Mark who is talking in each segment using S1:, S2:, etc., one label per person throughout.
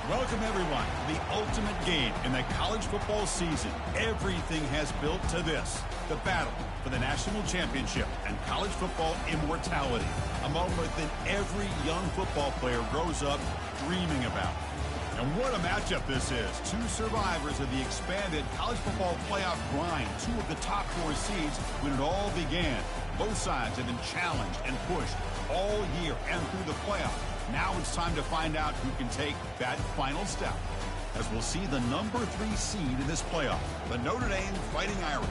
S1: Welcome, everyone, to the ultimate game in the college football season. Everything has built to this, the battle for the national championship and college football immortality, a moment that every young football player grows up dreaming about. And what a matchup this is. Two survivors of the expanded college football playoff grind, two of the top four seeds when it all began. Both sides have been challenged and pushed all year and through the playoff. Now it's time to find out who can take that final step, as we'll see the number 3 seed in this playoff, the Notre Dame Fighting Irish,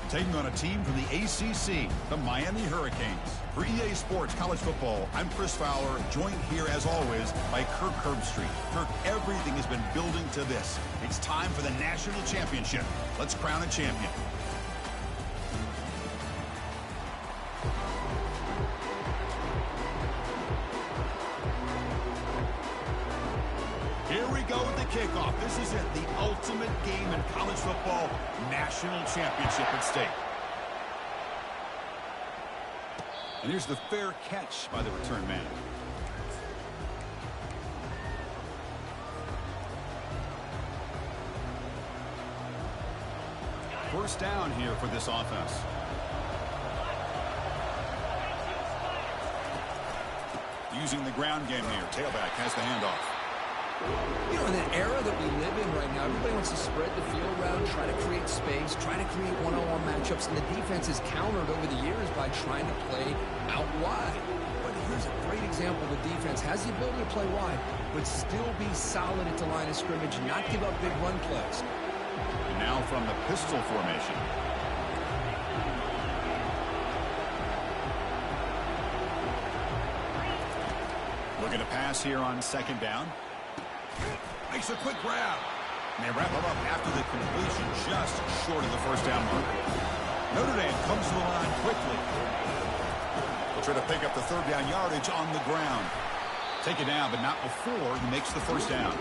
S1: taking on a team from the ACC, the Miami Hurricanes. For EA Sports College Football, I'm Chris Fowler, joined here as always by Kirk Herbstreit. Kirk, everything has been building to this. It's time for the national championship. Let's crown a champion. Here we go with the kickoff. This is it, the ultimate game in college football, national championship at stake. And here's the fair catch by the return man. First down here for this offense. Using the ground game here. Tailback has the handoff.
S2: You know, in the era that we live in right now, everybody wants to spread the field around, try to create space, try to create one-on-one matchups, and the defense has countered over the years by trying to play out wide. But here's a great example. The defense has the ability to play wide, but still be solid at the line of scrimmage and not give up big run plays.
S1: And now from the pistol formation. Looking to pass here on second down. Makes a quick grab. And they wrap him up after the completion, just short of the first down mark. Notre Dame comes to the line quickly. They'll try to pick up the third down yardage on the ground. Take it down, but not before he makes the first down.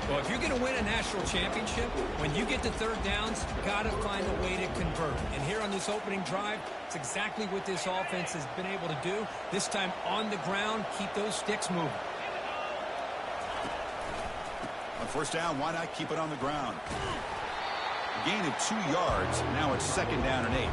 S3: Well, if you're going to win a national championship, when you get to third downs, you've got to find a way to convert. And here on this opening drive, it's exactly what this offense has been able to do. This time on the ground, keep those sticks moving.
S1: On first down, why not keep it on the ground? A gain of 2 yards. Now it's second down and 8.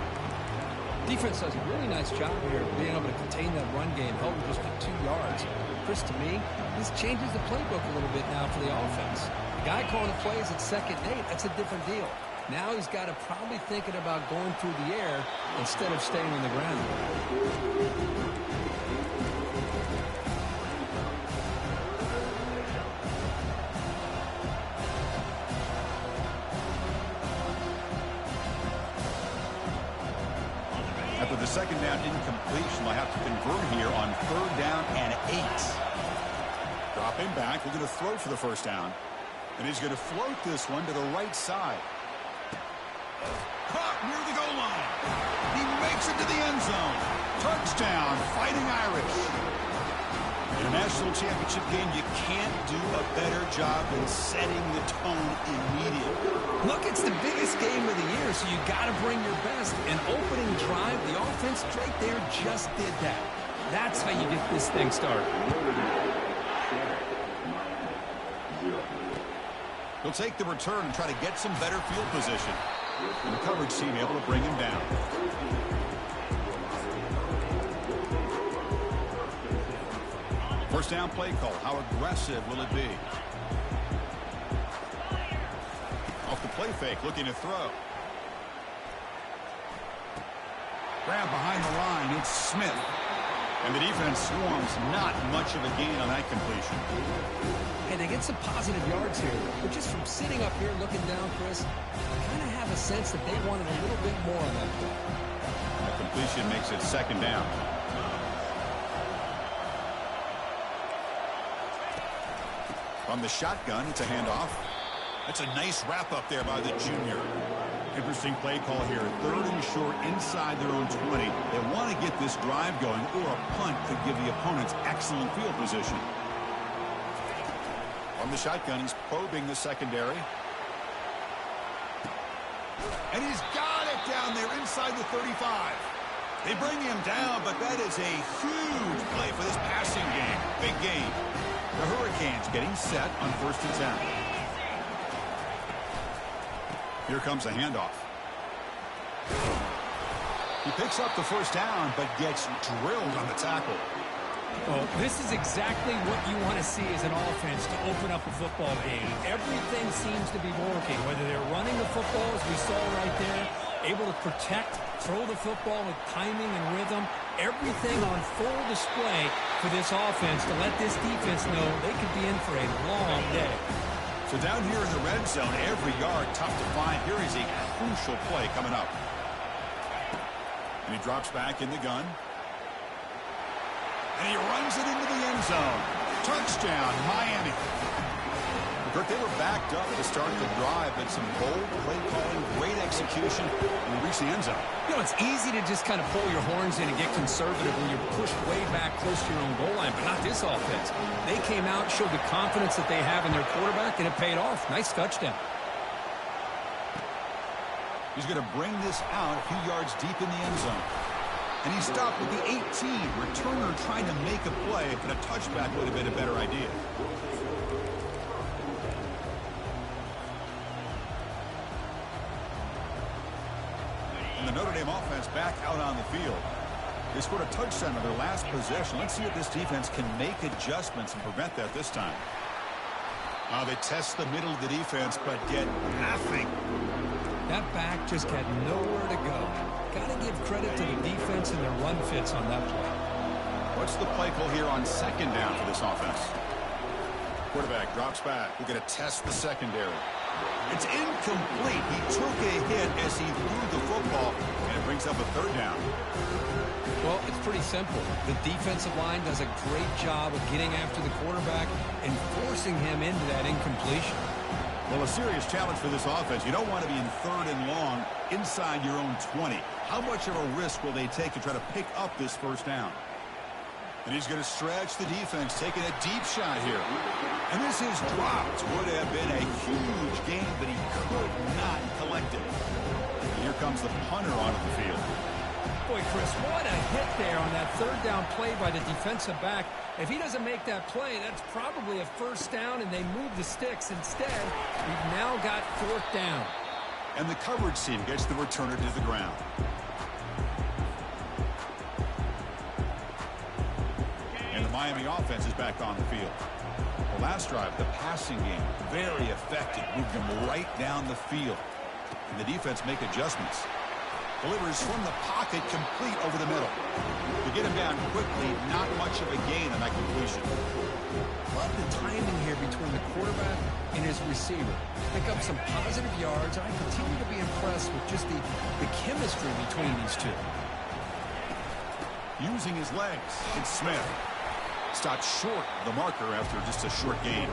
S2: Defense does a really nice job here of being able to contain that run game, held just at 2 yards. Chris, to me, this changes the playbook a little bit now for the offense. The guy calling the plays at second and 8, that's a different deal. Now he's got to probably thinking about going through the air instead of staying on the ground.
S1: After the second down incompletion, they'll have to convert here on third down and 8. Dropping back, looking to throw for the first down. And he's going to float this one to the right side. Caught near the goal line. He makes it to the end zone. Touchdown, Fighting Irish. In a national championship game, you can't do a better job than setting the tone immediately.
S2: Look, it's the biggest game of the year, so you got to bring your best. An opening drive, the offense right there just did that. That's how you get this thing started.
S1: He'll take the return and try to get some better field position. And the coverage team able to bring him down. First down play call. How aggressive will it be? Off the play fake, looking to throw. Grab behind the line, it's Smith. And the defense swarms, not much of a gain on that completion.
S2: Hey, they get some positive yards here, but just from sitting up here looking down, Chris, I kind of have a sense that they wanted a little bit more on that play.
S1: That completion makes it second down. From the shotgun, it's a handoff. That's a nice wrap up there by the junior. Interesting play call here. Third and short inside their own 20. They want to get this drive going, or a punt could give the opponents excellent field position. From the shotgun, he's probing the secondary. And he's got it down there inside the 35. They bring him down, but that is a huge play for this passing game. Big game. The Hurricanes getting set on 1st and 10. Here comes a handoff. He picks up the first down, but gets drilled on the tackle.
S3: Well, this is exactly what you want to see as an offense to open up a football game. Everything seems to be working, whether they're running the football, as we saw right there, able to protect, throw the football with timing and rhythm. Everything on full display for this offense to let this defense know they could be in for a long day.
S1: So down here in the red zone, every yard tough to find. Here is a crucial play coming up. And he drops back in the gun. And he runs it into the end zone. Touchdown, Miami. Kirk, they were backed up to start the drive, but some bold play calling, great execution, and they reach the end zone.
S3: You know, it's easy to just kind of pull your horns in and get conservative when you're pushed way back close to your own goal line, but not this offense. They came out, showed the confidence that they have in their quarterback, and it paid off. Nice touchdown.
S1: He's going to bring this out a few yards deep in the end zone. And he stopped with the 18. Returner trying to make a play, but a touchback would have been a better idea. And the Notre Dame offense back out on the field. They scored a touchdown on their last possession. Let's see if this defense can make adjustments and prevent that this time. They test the middle of the defense, but get nothing.
S3: That back just had nowhere to go. Got to give credit to the defense and their run fits on that play.
S1: What's the play call here on 2nd down for this offense? Quarterback drops back. We're going to test the secondary. It's incomplete. He took a hit as he threw the football, and it brings up a 3rd down.
S3: Well, it's pretty simple. The defensive line does a great job of getting after the quarterback and forcing him into that incompletion.
S1: Well, a serious challenge for this offense. You don't want to be in 3rd and long inside your own 20. How much of a risk will they take to try to pick up this 1st down? And he's going to stretch the defense, taking a deep shot here. And this is dropped. Would have been a huge gain, but he could not collect it. And here comes the punter onto the field.
S3: Boy, Chris, what a hit there on that 3rd down play by the defensive back. If he doesn't make that play, that's probably a 1st down, and they move the sticks. Instead, we've now got 4th down.
S1: And the coverage team gets the returner to the ground. And the Miami offense is back on the field. The last drive, the passing game, very effective. Moved them right down the field. And the defense make adjustments. Delivers from the pocket, complete over the middle. To get him down quickly, not much of a gain on that completion.
S3: Love the timing here between the quarterback and his receiver. Pick up some positive yards. I continue to be impressed with just the chemistry between these two.
S1: Using his legs, it's Smith. Stopped short of the marker after just a short gain.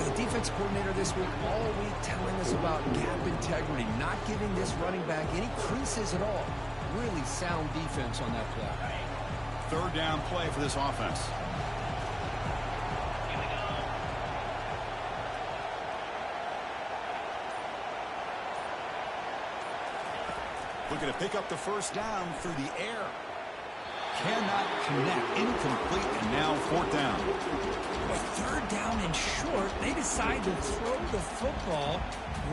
S2: The defense coordinator this week all week telling us about gap integrity, not giving this running back any creases at all. Really sound defense on that play.
S1: 3rd down play for this offense. Looking to pick up the 1st down through the air. Cannot connect. Incomplete, and now 4th down.
S3: But 3rd down and short, they decide to throw the football,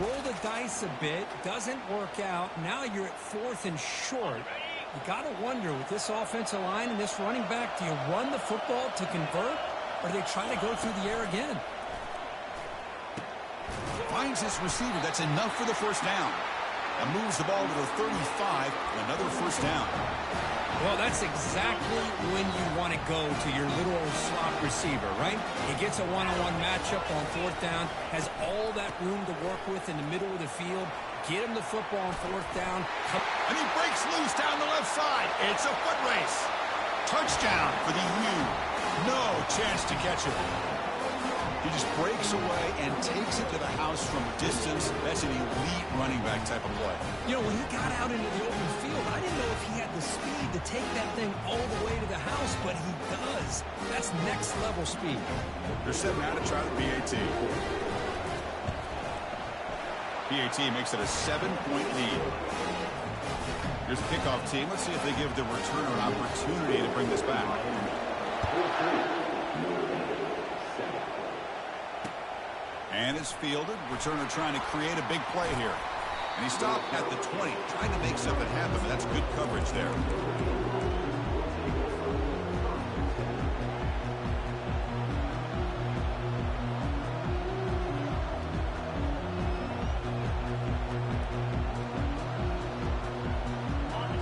S3: roll the dice a bit, doesn't work out. Now you're at 4th and short. You got to wonder, with this offensive line and this running back, do you run the football to convert, or do they try to go through the air again?
S1: Finds his receiver. That's enough for the 1st down. And moves the ball to the 35, another 1st down.
S3: Well, that's exactly when you want to go to your little old slot receiver, right? He gets a one-on-one matchup on 4th down, has all that room to work with in the middle of the field. Get him the football on 4th down.
S1: And he breaks loose down the left side. It's a foot race. Touchdown for the U. No chance to catch it. He just breaks away and takes it to the house from distance. That's an elite running back type of play.
S3: You know, when he got out into the open field, I didn't know if he had the speed to take that thing all the way to the house, but he does. That's next level speed.
S1: They're setting out to try the PAT. PAT makes it a 7-point lead. Here's the kickoff team. Let's see if they give the returner an opportunity to bring this back. And it's fielded. Returner trying to create a big play here. And he stopped at the 20, trying to make something happen. But that's good coverage there.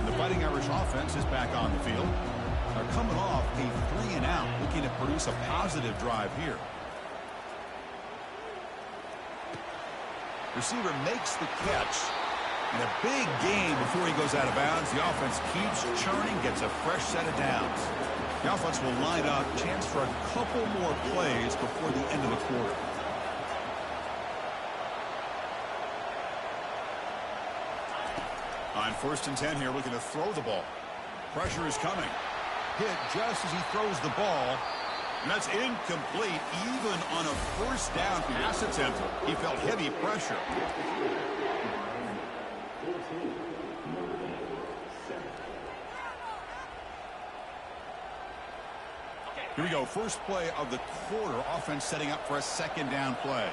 S1: The Fighting Irish offense is back on the field. They're coming off a 3-and-out, looking to produce a positive drive here. Receiver makes the catch. And a big gain before he goes out of bounds. The offense keeps churning, gets a fresh set of downs. The offense will line up, chance for a couple more plays before the end of the quarter. On 1st and 10 here, looking to throw the ball. Pressure is coming. Hit just as he throws the ball. And that's incomplete, even on a 1st down pass attempt. He felt heavy pressure. Here we go, first play of the quarter. Offense setting up for a 2nd down play.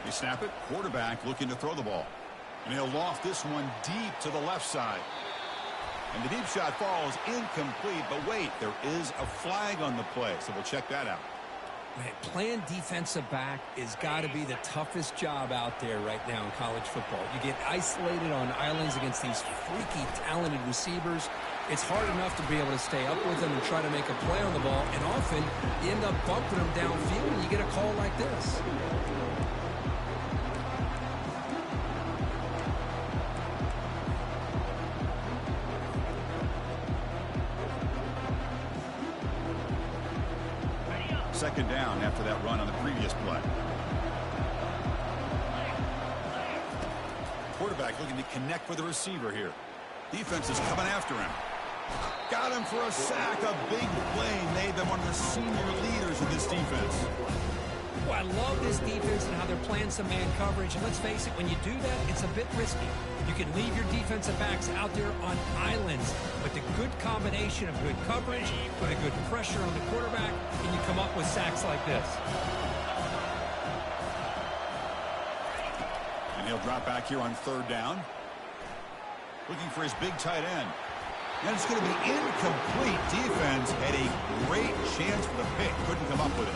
S1: They snap it. Quarterback looking to throw the ball. And he'll loft this one deep to the left side. And the deep shot falls incomplete. But wait, there is a flag on the play. So we'll check that out.
S3: Man, playing defensive back has got to be the toughest job out there right now in college football. You get isolated on islands against these freaky, talented receivers. It's hard enough to be able to stay up with them and try to make a play on the ball. And often, you end up bumping them downfield and you get a call like this.
S1: Second down after that run on the previous play. Quarterback looking to connect with the receiver here. Defense is coming after him. Got him for a sack. A big play made them one of the senior leaders of this defense.
S3: Well, I love this defense and how they're playing some man coverage. And let's face it, when you do that, it's a bit risky. You can leave your defensive backs out there on islands, but the good combination of good coverage, put a good pressure on the quarterback, and you come up with sacks like this.
S1: And he'll drop back here on 3rd down. Looking for his big tight end. And it's going to be incomplete. Defense had a great chance for the pick. Couldn't come up with it.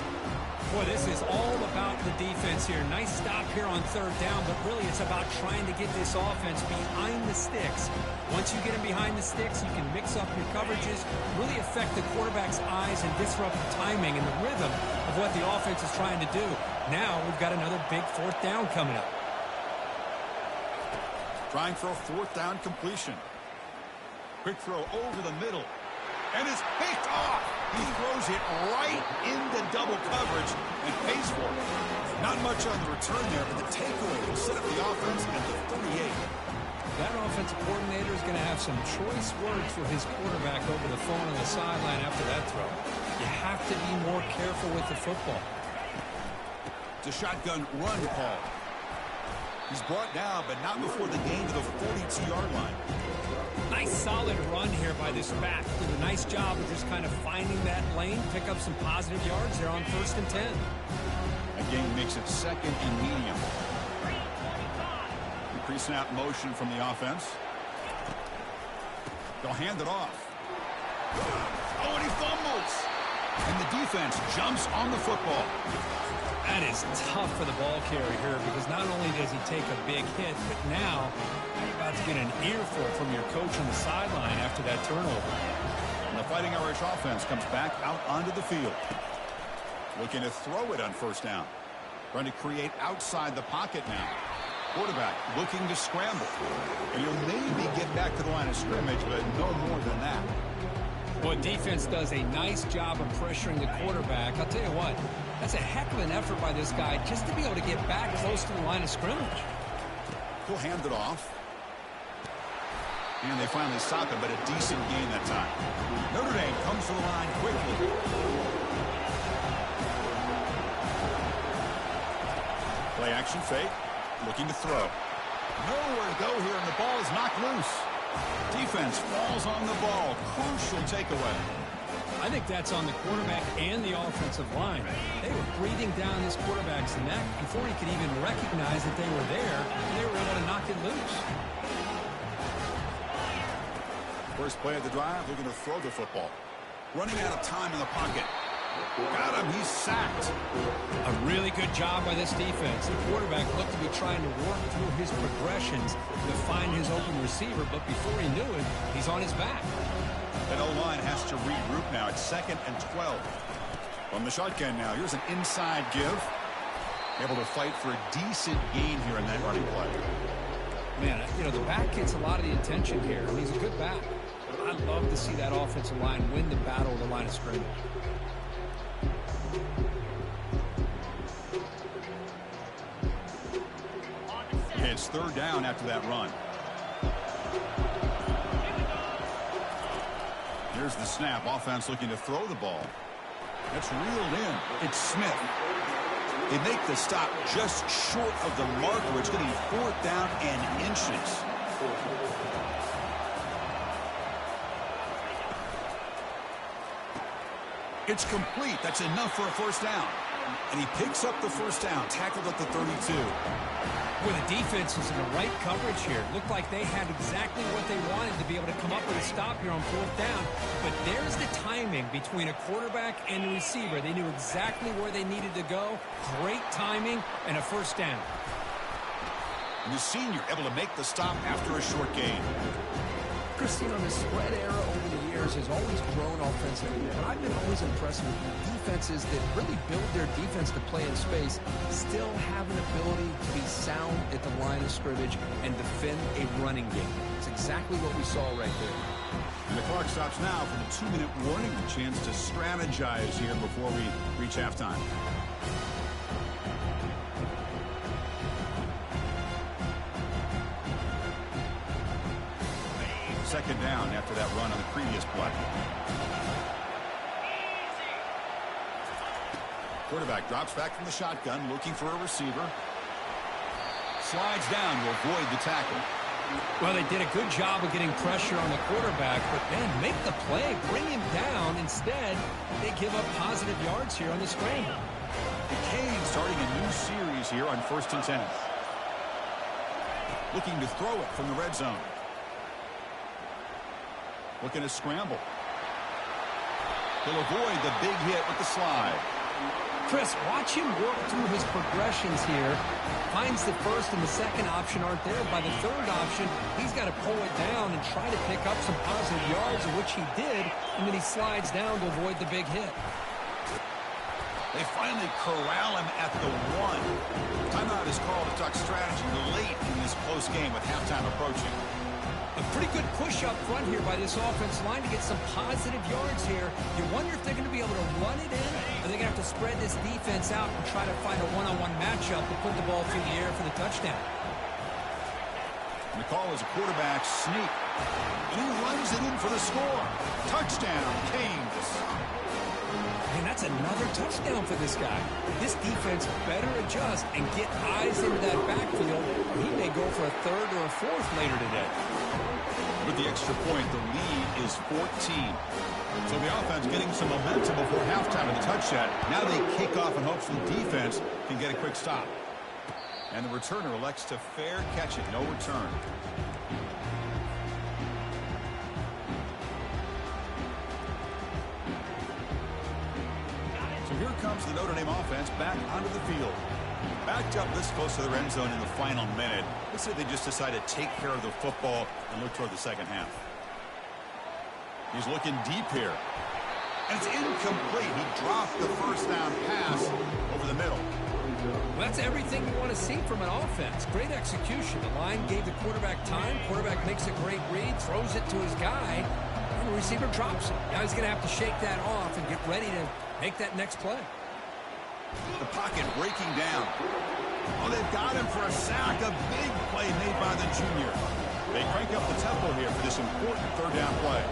S3: Boy, this is all about the defense here. Nice stop here on 3rd down, but really it's about trying to get this offense behind the sticks. Once you get them behind the sticks, you can mix up your coverages, really affect the quarterback's eyes and disrupt the timing and the rhythm of what the offense is trying to do. Now we've got another big 4th down coming up.
S1: Trying for a 4th down completion. Quick throw over the middle. And it's picked off. He throws it right into double coverage and pays for it. Not much on the return there, but the takeaway will set up the offense at the 38.
S3: That offensive coordinator is going to have some choice words for his quarterback over the phone on the sideline after that throw. You have to be more careful with the football.
S1: It's a shotgun run call. He's brought down, but not before the gain to the 42-yard line.
S3: Nice solid run here by this back. Did a nice job of just kind of finding that lane, pick up some positive yards there on 1st and 10.
S1: Again, makes it 2nd and medium. Pre-snap motion from the offense. They'll hand it off. Oh, and he fumbles. And the defense jumps on the football.
S3: That is tough for the ball carrier here because not only does he take a big hit, but now you're about to get an earful from your coach on the sideline after that turnover.
S1: And the Fighting Irish offense comes back out onto the field. Looking to throw it on 1st down. Trying to create outside the pocket now. Quarterback looking to scramble. And he'll maybe get back to the line of scrimmage, but no more than that.
S3: Well, defense does a nice job of pressuring the quarterback. I'll tell you what, that's a heck of an effort by this guy just to be able to get back close to the line of scrimmage.
S1: He'll hand it off. And they finally stop it, but a decent gain that time. Notre Dame comes to the line quickly. Play action fake. Looking to throw. Nowhere to go here, and the ball is knocked loose. Defense falls on the ball. Crucial takeaway.
S3: I think that's on the quarterback and the offensive line. They were breathing down this quarterback's neck before he could even recognize that they were there, and they were able to knock it loose.
S1: First play of the drive, looking to throw the football. Running out of time in the pocket. Got him. He's sacked.
S3: A really good job by this defense. The quarterback looked to be trying to work through his progressions to find his open receiver, but before he knew it, he's on his back.
S1: That O-line has to regroup now. It's 2nd and 12. From the shotgun now, here's an inside give. Able to fight for a decent gain here in that running play.
S3: Man, you know, the back gets a lot of the attention here, and he's a good back. I'd love to see that offensive line win the battle of the line of scrimmage.
S1: It's 3rd down after that run. Here's the snap. Offense looking to throw the ball. That's reeled in. It's Smith. They make the stop just short of the marker. It's going to be 4th down and inches. It's complete. That's enough for a 1st down. And he picks up the 1st down, tackled at the 32.
S3: Well, the defense was in the right coverage here. It looked like they had exactly what they wanted to be able to come up with a stop here on 4th down. But there's the timing between a quarterback and a receiver. They knew exactly where they needed to go. Great timing and a 1st down.
S1: And the senior able to make the stop after a short gain.
S2: Christine, on the spread era over the years has always grown offensively, but I've been always impressed with defenses that really build their defense to play in space, still have an ability to be sound at the line of scrimmage and defend a running game. It's exactly what we saw right there.
S1: And the clock stops now for the 2-minute warning, a chance to strategize here before we reach halftime. Second down after that run on the previous play. Quarterback drops back from the shotgun, looking for a receiver. Slides down to avoid the tackle.
S3: Well, they did a good job of getting pressure on the quarterback, but then make the play, bring him down. Instead, they give up positive yards here on the scramble.
S1: The Canes starting a new series here on 1st and 10. Looking to throw it from the red zone. Looking to scramble. He'll avoid the big hit with the slide.
S3: Chris, watch him work through his progressions here. Finds the 1st and the 2nd option aren't there. By the 3rd option, he's got to pull it down and try to pick up some positive yards, which he did, and then he slides down to avoid the big hit.
S1: They finally corral him at the 1. Timeout is called to talk strategy late in this close game with halftime approaching.
S3: A pretty good push up front here by this offensive line to get some positive yards here. You wonder if they're going to be able to run it in, or they're going to have to spread this defense out and try to find a one-on-one matchup to put the ball through the air for the touchdown.
S1: And the call is a quarterback sneak. And he runs it in for the score. Touchdown, Canes.
S3: And that's another touchdown for this guy. This defense better adjust and get eyes into that backfield. He may go for a 3rd or a 4th later today.
S1: With the extra point, the lead is 14. So the offense getting some momentum before halftime of the touchdown. Now they kick off in hopes the defense can get a quick stop. And the returner elects to fair catch it. No return. So here comes the Notre Dame offense back onto the field. Backed up this close to the end zone in the final minute. Let's say they just decide to take care of the football and look toward the second half. He's looking deep here. And it's incomplete. He dropped the 1st down pass over the middle.
S3: Well, that's everything you want to see from an offense. Great execution. The line gave the quarterback time. Quarterback makes a great read, throws it to his guy, and the receiver drops it. Now he's going to have to shake that off and get ready to make that next play.
S1: The pocket breaking down. Oh, they've got him for a sack. A big play made by the junior. They crank up the tempo here for this important 3rd down play.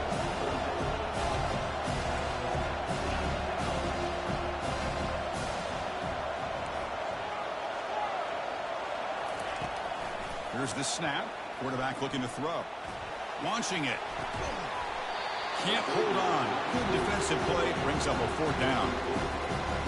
S1: Here's the snap. Quarterback looking to throw. Launching it. Can't hold on. Good defensive play. Brings up a 4th down.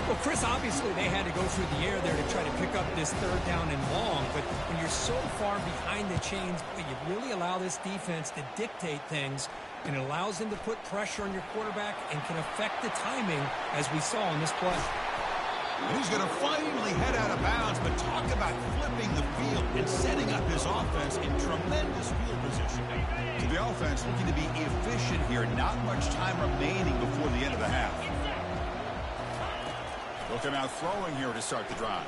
S3: Well, Chris, obviously they had to go through the air there to try to pick up this 3rd down and long, but when you're so far behind the chains, you really allow this defense to dictate things, and it allows them to put pressure on your quarterback and can affect the timing, as we saw in this play.
S1: And he's going to finally head out of bounds, but talk about flipping the field and setting up his offense in tremendous field position. So the offense looking to be efficient here. Not much time remaining before the end of the half. Looking out throwing here to start the drive.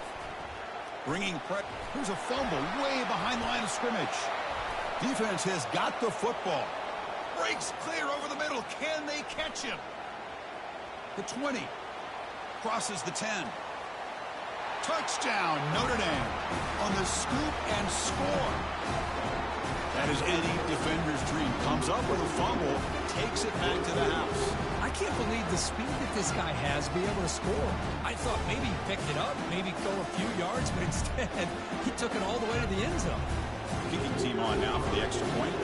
S1: Bringing pressure. Here's a fumble way behind the line of scrimmage. Defense has got the football. Breaks clear over the middle. Can they catch him? The 20. Crosses the 10. Touchdown, Notre Dame on the scoop and score. That is any defender's dream. Comes up with a fumble, takes it back to the house.
S3: I can't believe the speed that this guy has to be able to score. I thought maybe he picked it up, maybe go a few yards, but instead he took it all the way to the end zone.
S1: Kicking team on now for the extra point.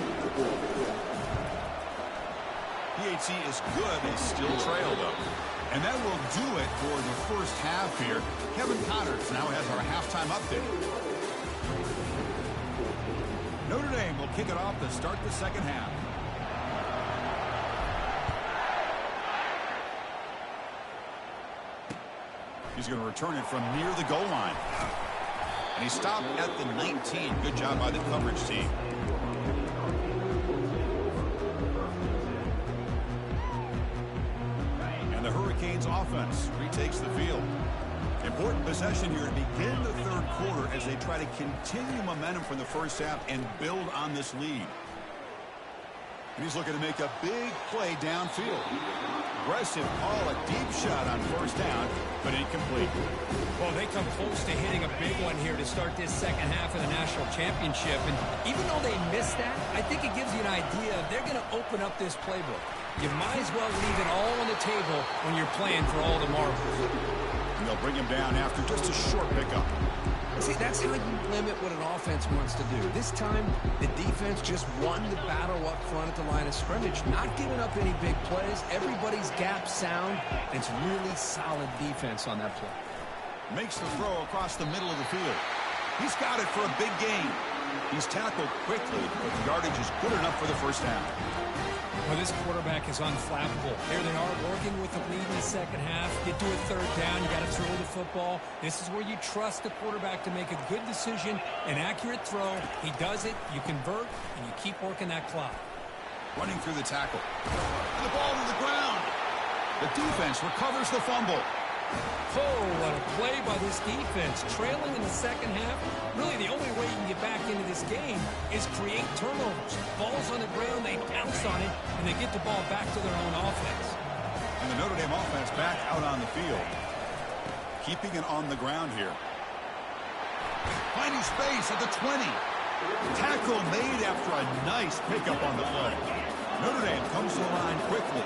S1: PAT is good. They still trail, though. And that will do it for the first half here. Kevin Connors now has our halftime update. Notre Dame will kick it off to start the second half. He's going to return it from near the goal line. And he stopped at the 19. Good job by the coverage team. And the Hurricanes offense retakes the field. Important possession here to begin the 3rd quarter as they try to continue momentum from the first half and build on this lead. And he's looking to make a big play downfield. Aggressive call, a deep shot on 1st down, but incomplete.
S3: Well, they come close to hitting a big one here to start this second half of the national championship. And even though they missed that, I think it gives you an idea they're going to open up this playbook. You might as well leave it all on the table when you're playing for all the marbles.
S1: And they'll bring him down after just a short pickup.
S2: See, that's how you limit what an offense wants to do. This time, the defense just won the battle up front at the line of scrimmage, not giving up any big plays. Everybody's gap sound. It's really solid defense on that play.
S1: Makes the throw across the middle of the field. He's got it for a big gain. He's tackled quickly, but the yardage is good enough for the first down.
S3: Well, this quarterback is unflappable. Here they are working with the lead in the second half. Get to a 3rd down. You got to throw the football. This is where you trust the quarterback to make a good decision, an accurate throw. He does it. You convert, and you keep working that clock.
S1: Running through the tackle. And the ball to the ground. The defense recovers the fumble.
S3: Oh, what a play by this defense. Trailing in the second half, really the only way you can get back into this game is create turnovers. Ball's on the ground, they pounce on it, and they get the ball back to their own offense.
S1: And the Notre Dame offense back out on the field. Keeping it on the ground here. Finding space at the 20. Tackle made after a nice pickup on the play. Notre Dame comes to the line quickly.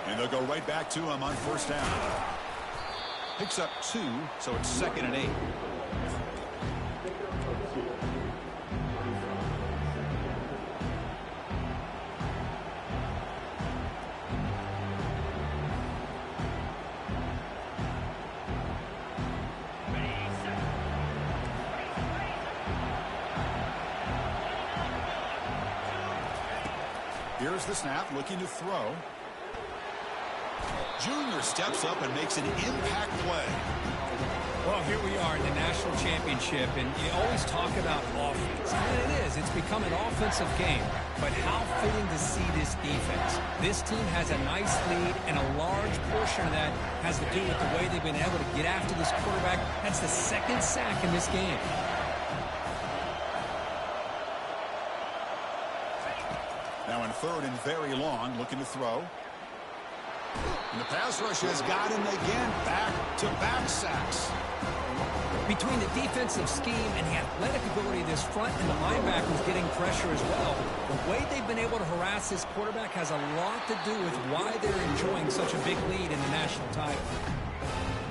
S1: And they'll go right back to him on 1st down. Picks up 2, so it's 2nd and 8. Here's the snap, looking to throw. Junior steps up and makes an impact play.
S3: Well, here we are in the national championship, and you always talk about offense. And it is. It's become an offensive game. But how fitting to see this defense. This team has a nice lead, and a large portion of that has to do with the way they've been able to get after this quarterback. That's the 2nd sack in this game.
S1: Now in 3rd and very long, looking to throw. And the pass rush has got him again. Back-to-back sacks.
S3: Between the defensive scheme and the athletic ability of this front and the linebackers getting pressure as well, the way they've been able to harass this quarterback has a lot to do with why they're enjoying such a big lead in the national title.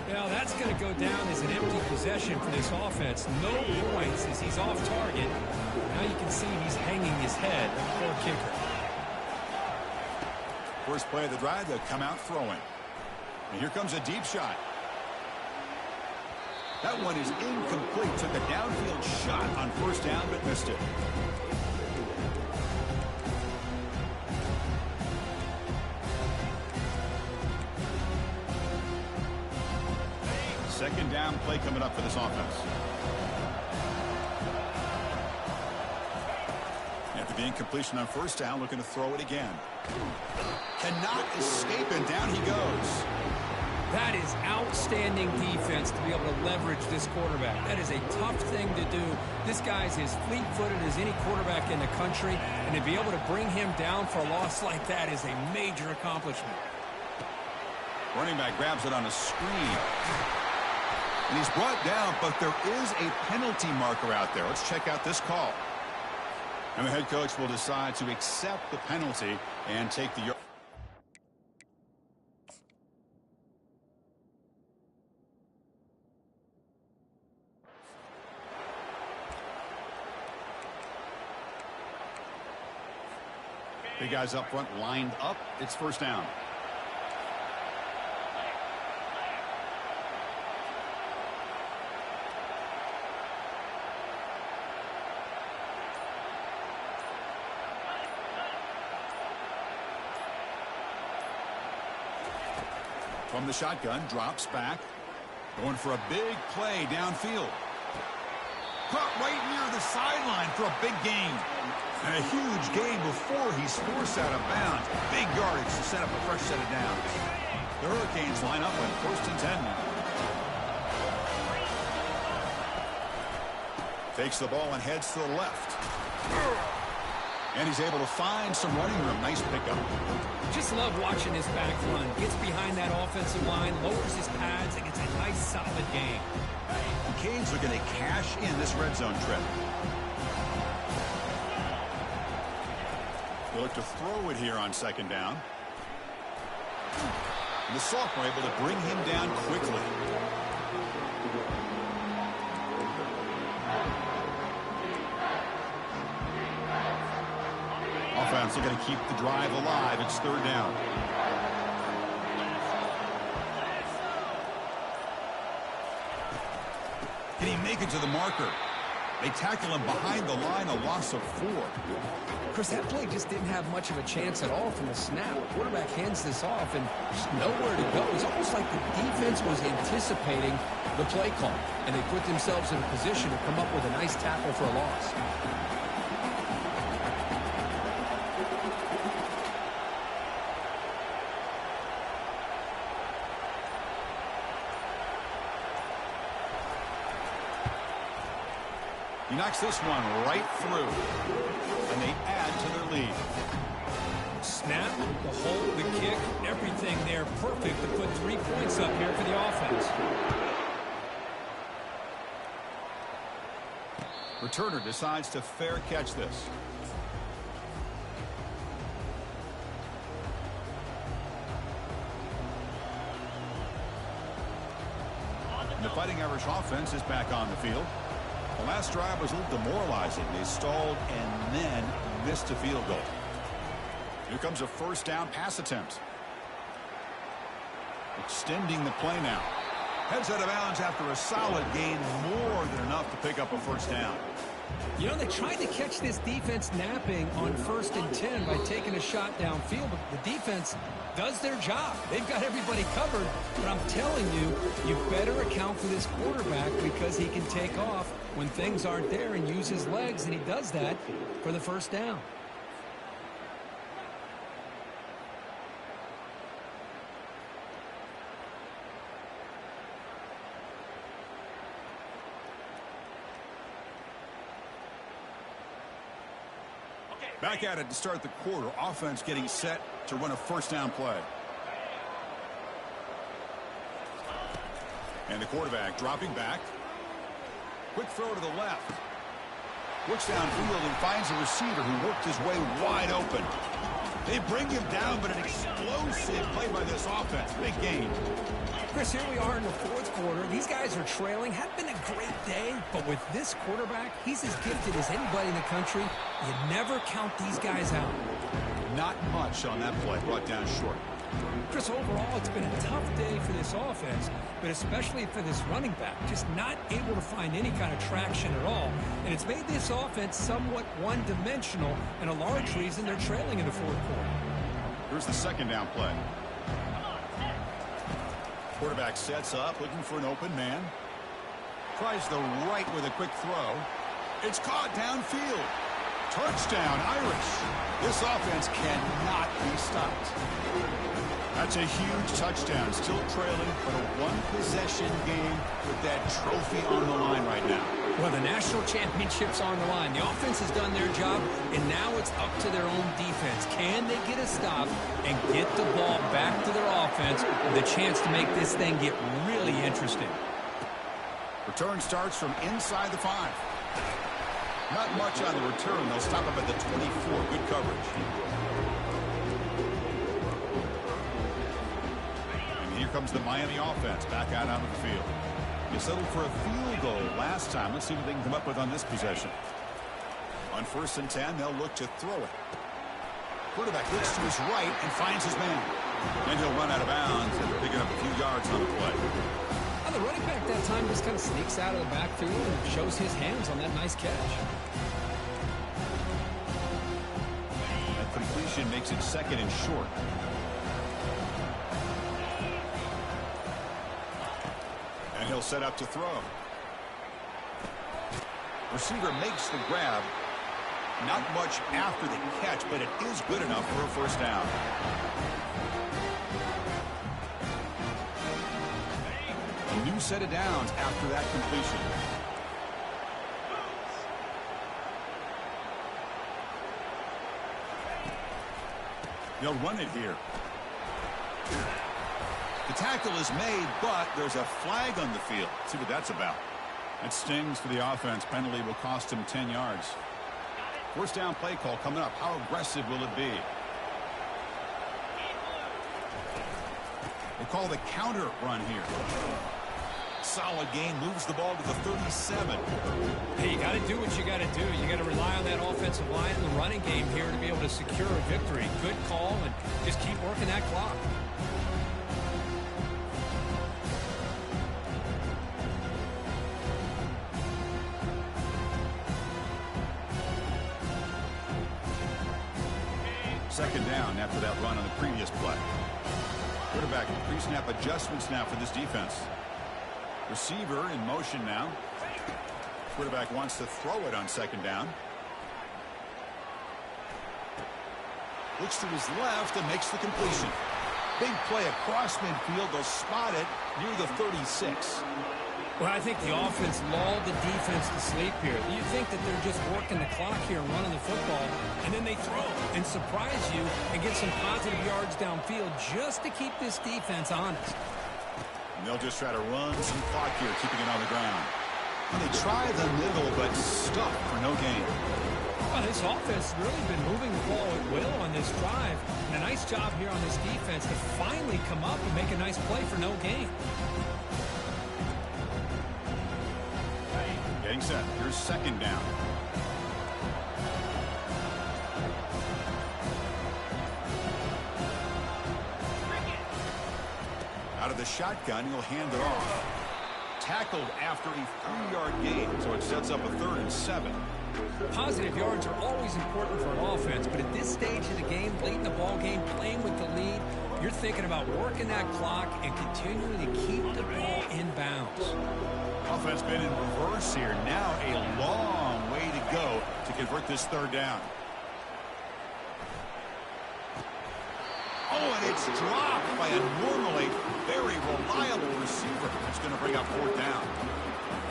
S3: Now, that's going to go down as an empty possession for this offense. No points as he's off target. Now you can see he's hanging his head. Poor kicker.
S1: First play of the drive, they'll come out throwing. And here comes a deep shot. That one is incomplete. Took a downfield shot on first down, but missed it. Second down play coming up for this offense. After the incompletion on first down, looking to throw it again. Cannot escape, and down he goes.
S3: That is outstanding defense to be able to leverage this quarterback. That is a tough thing to do. This guy's as fleet-footed as any quarterback in the country, and to be able to bring him down for a loss like that is a major accomplishment.
S1: Running back grabs it on a screen. And he's brought down, but there is a penalty marker out there. Let's check out this call. And the head coach will decide to accept the penalty and take the yard. Big guys up front lined up. It's first down. From the shotgun, drops back. Going for a big play downfield. Caught right near the sideline for a big gain. And a huge gain before he's forced out of bounds. Big yardage to set up a fresh set of downs. The Hurricanes line up on first and 10 now. Takes the ball and heads to the left. And he's able to find some running room. Nice pickup.
S3: Just love watching his back run. Gets behind that offensive line, lowers his pads, and gets a nice solid gain.
S1: The Canes are going to cash in this red zone trip. They look to throw it here on second down. And the sophomore able to bring him down quickly. Offense looking to keep the drive alive. It's third down. Can he make it to the marker? They tackle him behind the line, a loss of 4.
S2: Chris, that play just didn't have much of a chance at all from the snap. The quarterback hands this off and just nowhere to go. It's almost like the defense was anticipating the play call, and they put themselves in a position to come up with a nice tackle for a loss.
S1: He knocks this one right through, and they add to their lead.
S3: Snap, the hold, the kick, everything there perfect to put 3 points up here for the offense.
S1: Returner decides to fair catch this. And the Fighting Irish offense is back on the field. The last drive was a little demoralizing. They stalled and then missed a field goal. Here comes a first down pass attempt. Extending the play now. Heads out of bounds after a solid gain, more than enough to pick up a first down.
S3: You know, they tried to catch this defense napping on first and 10 by taking a shot downfield, but the defense does their job. They've got everybody covered, but I'm telling you, you better account for this quarterback because he can take off when things aren't there and use his legs, and he does that for the first down.
S1: Back at it to start the quarter. Offense getting set to run a first down play. And the quarterback dropping back. Quick throw to the left. Looks downfield and finds a receiver who worked his way wide open. They bring him down, but an explosive play by this offense. Big gain.
S3: Chris, here we are in the fourth quarter. These guys are trailing. Had been a great day, but with this quarterback, he's as gifted as anybody in the country. You never count these guys out.
S1: Not much on that play, brought down short.
S3: Chris, overall, it's been a tough day for this offense, but especially for this running back. Just not able to find any kind of traction at all. And it's made this offense somewhat one-dimensional, and a large reason they're trailing in the fourth quarter.
S1: Here's the second down play. Quarterback sets up, looking for an open man. Tries the right with a quick throw. It's caught downfield. Touchdown, Irish. This offense cannot be stopped. That's a huge touchdown. Still trailing, but a one-possession game with that trophy on the line right now.
S3: Well, the national championship's on the line. The offense has done their job, and now it's up to their own defense. Can they get a stop and get the ball back to their offense with a chance to make this thing get really interesting?
S1: Return starts from inside the 5. Not much on the return. They'll stop him at the 24. Good coverage. And here comes the Miami offense back out onto the field. They settled for a field goal last time. Let's see what they can come up with on this possession. On 1st and 10, they'll look to throw it. Quarterback looks to his right and finds his man. And he'll run out of bounds after picking up a few yards on the play.
S3: The running back that time just kind of sneaks out of the backfield and shows his hands on that nice catch.
S1: That completion makes it 2nd and short. And he'll set up to throw. Receiver makes the grab. Not much after the catch, but it is good enough for a first down. A new set of downs after that completion. They'll run it here. The tackle is made, but there's a flag on the field. Let's see what that's about. That stings for the offense. Penalty will cost him 10 yards. First down play call coming up. How aggressive will it be? We'll call the counter run here. Solid gain, moves the ball to the 37.
S3: Hey, you got to do what you got to do. You got to rely on that offensive line and the running game here to be able to secure a victory. Good call, and just keep working that clock.
S1: Second down after that run on the previous play. Quarterback pre-snap adjustments now for this defense. Receiver in motion now. Quarterback wants to throw it on 2nd down. Looks to his left and makes the completion. Big play across midfield. They'll spot it near the 36.
S3: Well, I think the offense lulled the defense to sleep here. You think that they're just working the clock here and running the football, and then they throw and surprise you and get some positive yards downfield just to keep this defense honest.
S1: And they'll just try to run some clock here, keeping it on the ground. And they try the middle, but stuck for no gain.
S3: Well, this offense has really been moving the ball at will on this drive. And a nice job here on this defense to finally come up and make a nice play for no gain.
S1: Getting set. Here's 2nd down. Out of the shotgun, he'll hand it off. Tackled after a 3-yard gain, so it sets up a 3rd and 7.
S3: Positive yards are always important for an offense, but at this stage of the game, late in the ball game, playing with the lead, you're thinking about working that clock and continuing to keep the ball in bounds.
S1: Offense been in reverse here. Now a long way to go to convert this 3rd down. Oh, and it's dropped by a normally very reliable receiver. It's going to bring up 4th down.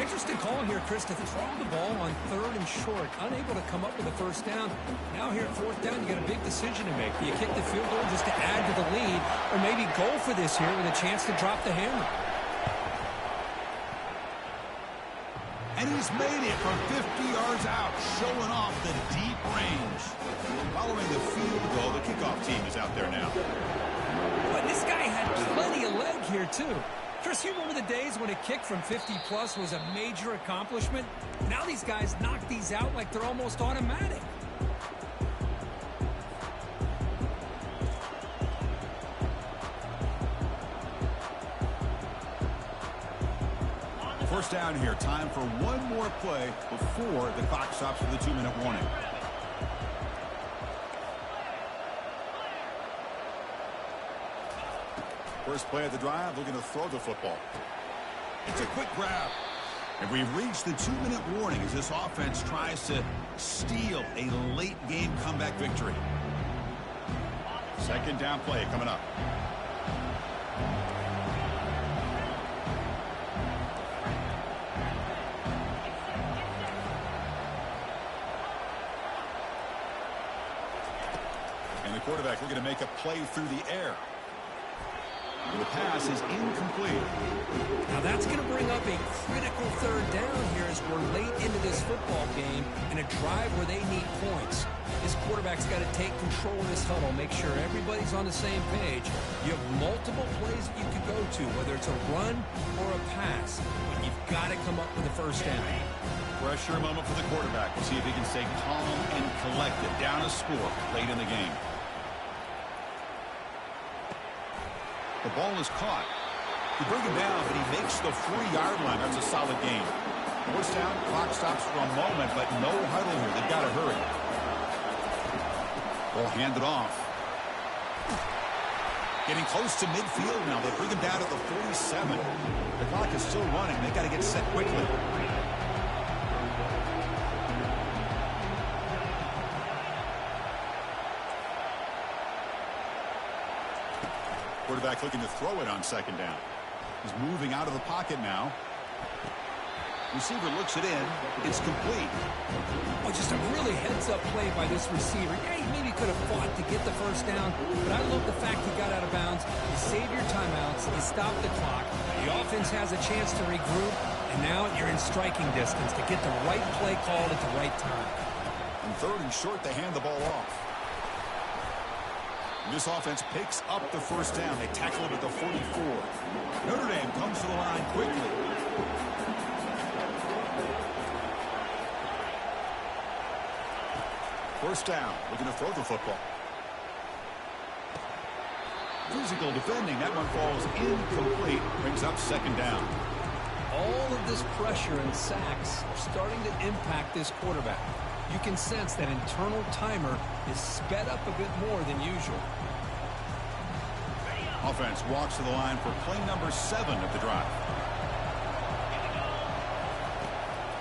S3: Interesting call here, Chris, to throw the ball on 3rd and short. Unable to come up with a first down. Now here at 4th down, you got a big decision to make. Do you kick the field goal just to add to the lead, or maybe go for this here with a chance to drop the hammer?
S1: And he's made it from 50 yards out, showing off the deep range. Following the field goal, the kickoff team team is out there now.
S3: But this guy had plenty of leg here, too. Chris, you remember the days when a kick from 50-plus was a major accomplishment? Now these guys knock these out like they're almost automatic.
S1: First down here. Time for one more play before the clock stops for the 2-minute warning. First play of the drive, looking to throw the football. It's a quick grab. And we've reached the 2-minute warning as this offense tries to steal a late game comeback victory. Second down play coming up. And the quarterback looking to make a play through the air. The pass is incomplete.
S3: Now that's going to bring up a critical third down here as we're late into this football game in a drive where they need points. This quarterback's got to take control of this huddle, make sure everybody's on the same page. You have multiple plays that you could go to, whether it's a run or a pass, but you've got to come up with a first down.
S1: Pressure moment for the quarterback. We'll see if he can stay calm and collected. Down a score late in the game. The ball is caught. You bring him down, but he makes the 40-yard line. That's a solid game. First down, clock stops for a moment, but no huddle here. They've got to hurry. Ball handed off. Getting close to midfield now. They bring him down at the 47. The clock is still running. They've got to get set quickly. Quarterback looking to throw it on second down. He's moving out of the pocket now. Receiver looks it in. It's complete.
S3: Oh, just a really heads-up play by this receiver. Yeah, he maybe could have fought to get the first down, but I love the fact he got out of bounds. You save your timeouts. You stop the clock. The offense has a chance to regroup, and now you're in striking distance to get the right play called at the right time.
S1: And third and short, they hand the ball off. This offense picks up the first down. They tackle it at the 44. Notre Dame comes to the line quickly. First down, looking to throw the football. Physical defending, that one falls incomplete. Brings up second down.
S3: All of this pressure and sacks are starting to impact this quarterback. You can sense that internal timer is sped up a bit more than usual.
S1: Offense walks to the line for play number 7 of the drive.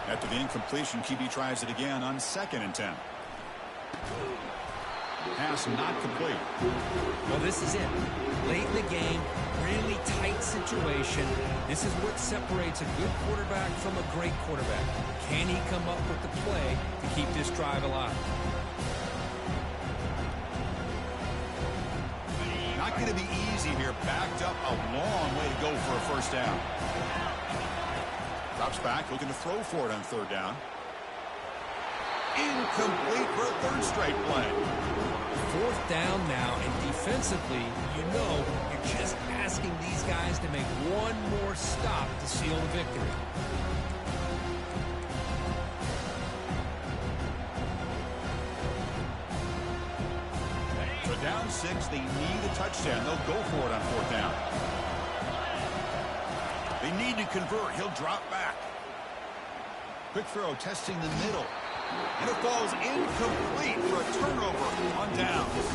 S1: After the incompletion, QB tries it again on 2nd and 10. Pass not complete.
S3: Well, this is it. Late in the game, really tight situation. This is what separates a good quarterback from a great quarterback. Can he come up with the play to keep this drive alive?
S1: Not going to be easy here. Backed up a long way to go for a first down. Drops back, looking to throw for it on third down. Incomplete for a third straight play.
S3: Fourth down now, and defensively, you know you're just asking these guys to make one more stop to seal the victory.
S1: So down 6, they need a touchdown. They'll go for it on fourth down. They need to convert. He'll drop back. Quick throw, testing the middle. And it falls incomplete for a turnover on downs.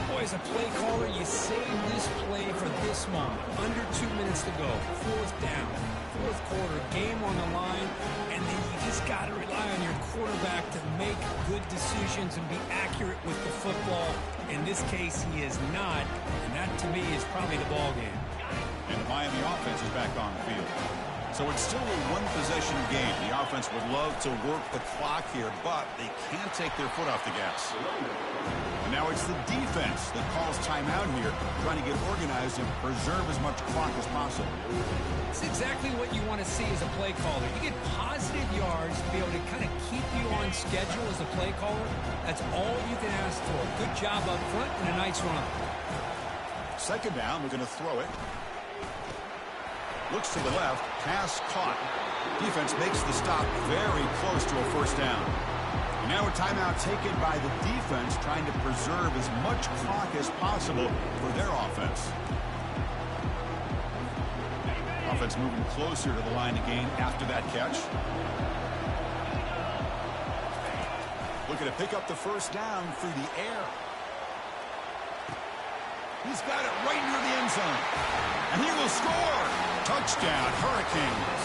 S3: Boy, as a play caller, you save this play for this moment. Under 2 minutes to go. Fourth down. Fourth quarter. Game on the line. And then you just got to rely on your quarterback to make good decisions and be accurate with the football. In this case, he is not. And that, to me, is probably the ball game.
S1: And the Miami offense is back on the field. So it's still a one-possession game. The offense would love to work the clock here, but they can't take their foot off the gas. And now it's the defense that calls timeout here, trying to get organized and preserve as much clock as possible.
S3: It's exactly what you want to see as a play caller. You get positive yards to be able to kind of keep you on schedule as a play caller. That's all you can ask for. Good job up front and a nice run.
S1: Second down, we're going to throw it. Looks to the left, pass caught. Defense makes the stop very close to a first down. And now a timeout taken by the defense, trying to preserve as much clock as possible for their offense. Offense moving closer to the line to gain after that catch. Looking to pick up the first down through the air. He's got it right near the end zone. And he will score. Touchdown, Hurricanes.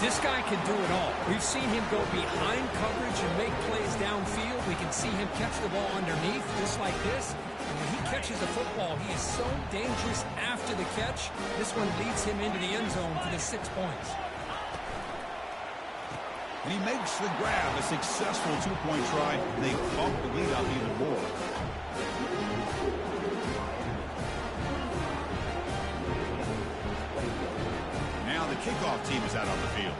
S3: This guy can do it all. We've seen him go behind coverage and make plays downfield. We can see him catch the ball underneath just like this. And when he catches the football, he is so dangerous after the catch. This one leads him into the end zone for the 6 points.
S1: And he makes the grab, a successful two-point try. They bump the lead up even more. Now the kickoff team is out on the field.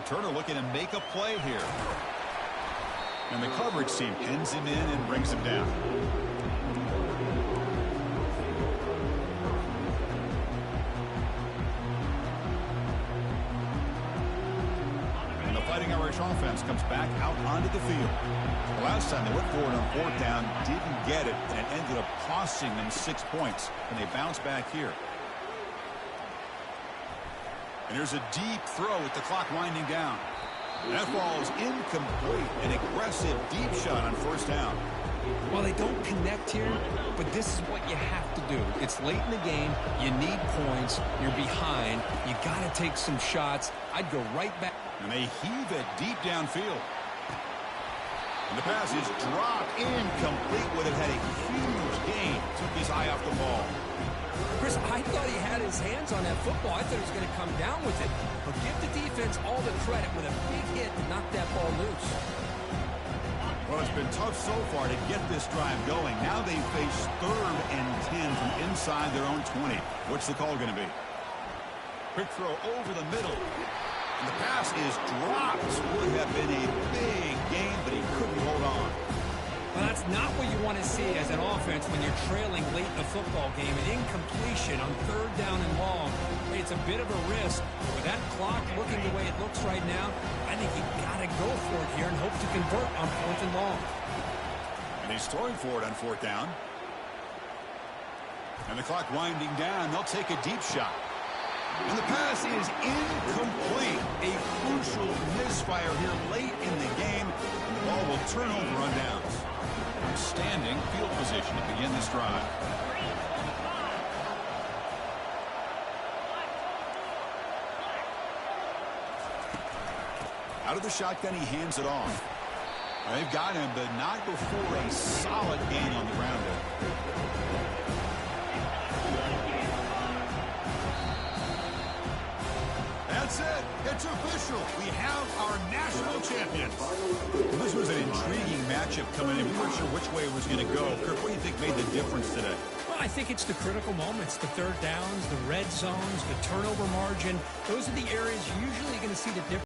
S1: Turner looking to make a play here. And the coverage team pins him in and brings him down. And the Fighting Irish offense comes back out onto the field. The last time they went forward on fourth down, didn't get it, and it ended up costing them 6 points. And they bounce back here. And here's a deep throw with the clock winding down. That ball is incomplete. An aggressive deep shot on first down.
S2: Well, they don't connect here, but this is what you have to do. It's late in the game. You need points. You're behind. You got to take some shots. I'd go right back.
S1: And they heave it deep downfield. And the pass is dropped incomplete. Would have had a huge gain. Took his eye off the ball.
S3: Chris, I thought he had his hands on that football. I thought he was going to come down with it. But give the defense all the credit with a big hit to knock that ball loose.
S1: Well, it's been tough so far to get this drive going. Now they face 3rd and 10 from inside their own 20. What's the call going to be? Quick throw over the middle. And the pass is dropped. Would have been a big gain, but he couldn't hold on.
S3: Well, that's not what you want to see as an offense when you're trailing late in a football game. An incompletion on 3rd down and long. It's a bit of a risk. With that clock looking the way it looks right now, I think you've got to go for it here and hope to convert on 4th and long.
S1: And he's throwing for it on 4th down. And the clock winding down. They'll take a deep shot. And the pass is incomplete. A crucial misfire here late in the game. And the ball will turn over on downs. Outstanding field position to begin this drive. Out of the shotgun, he hands it off. They've got him, but not before a solid gain on the ground. That's it. It's official. We have our national champions. Well, this was an intriguing matchup coming in. We weren't sure which way it was going to go. Kirk, what do you think made the difference today?
S3: Well, I think it's the critical moments, the 3rd downs, the red zones, the turnover margin. Those are the areas you're usually going to see the difference.